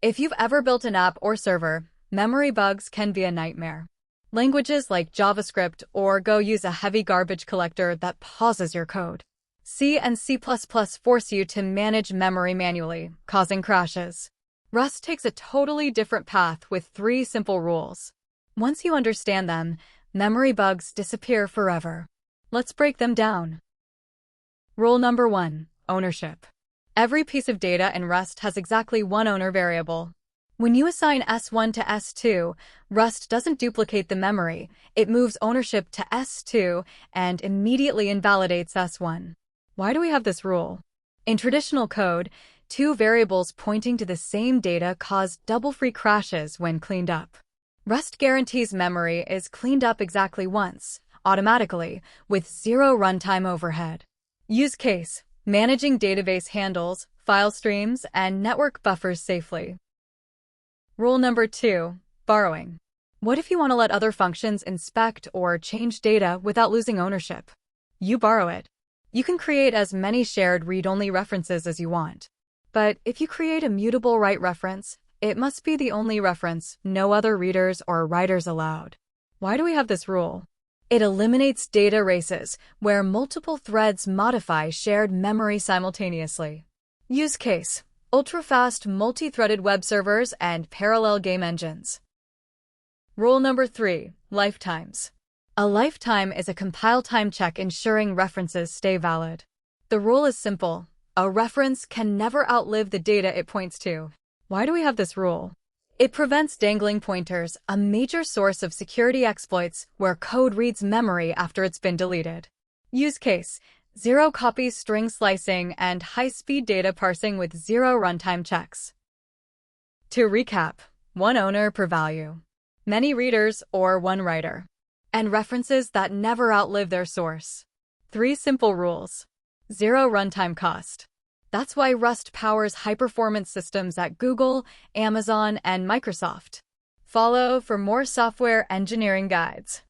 If you've ever built an app or server, memory bugs can be a nightmare. Languages like JavaScript or Go use a heavy garbage collector that pauses your code. C and C++ force you to manage memory manually, causing crashes. Rust takes a totally different path with 3 simple rules. Once you understand them, memory bugs disappear forever. Let's break them down. Rule number 1: ownership. Every piece of data in Rust has exactly one owner variable. When you assign S1 to S2, Rust doesn't duplicate the memory. It moves ownership to S2 and immediately invalidates S1. Why do we have this rule? In traditional code, 2 variables pointing to the same data cause double-free crashes when cleaned up. Rust guarantees memory is cleaned up exactly once, automatically, with 0 runtime overhead. Use case: managing database handles, file streams, and network buffers safely. Rule number 2: borrowing. What if you want to let other functions inspect or change data without losing ownership? You borrow it. You can create as many shared read-only references as you want. But if you create a mutable write reference, it must be the only reference, no other readers or writers allowed. Why do we have this rule? It eliminates data races, where multiple threads modify shared memory simultaneously. Use case: ultra-fast multi-threaded web servers and parallel game engines. Rule number 3: lifetimes. A lifetime is a compile time check ensuring references stay valid. The rule is simple: a reference can never outlive the data it points to. Why do we have this rule? It prevents dangling pointers, a major source of security exploits where code reads memory after it's been deleted. Use case: zero copy string slicing and high-speed data parsing with 0 runtime checks. To recap, 1 owner per value, many readers or 1 writer, and references that never outlive their source. 3 simple rules. 0 runtime cost. That's why Rust powers high-performance systems at Google, Amazon, and Microsoft. Follow for more software engineering guides.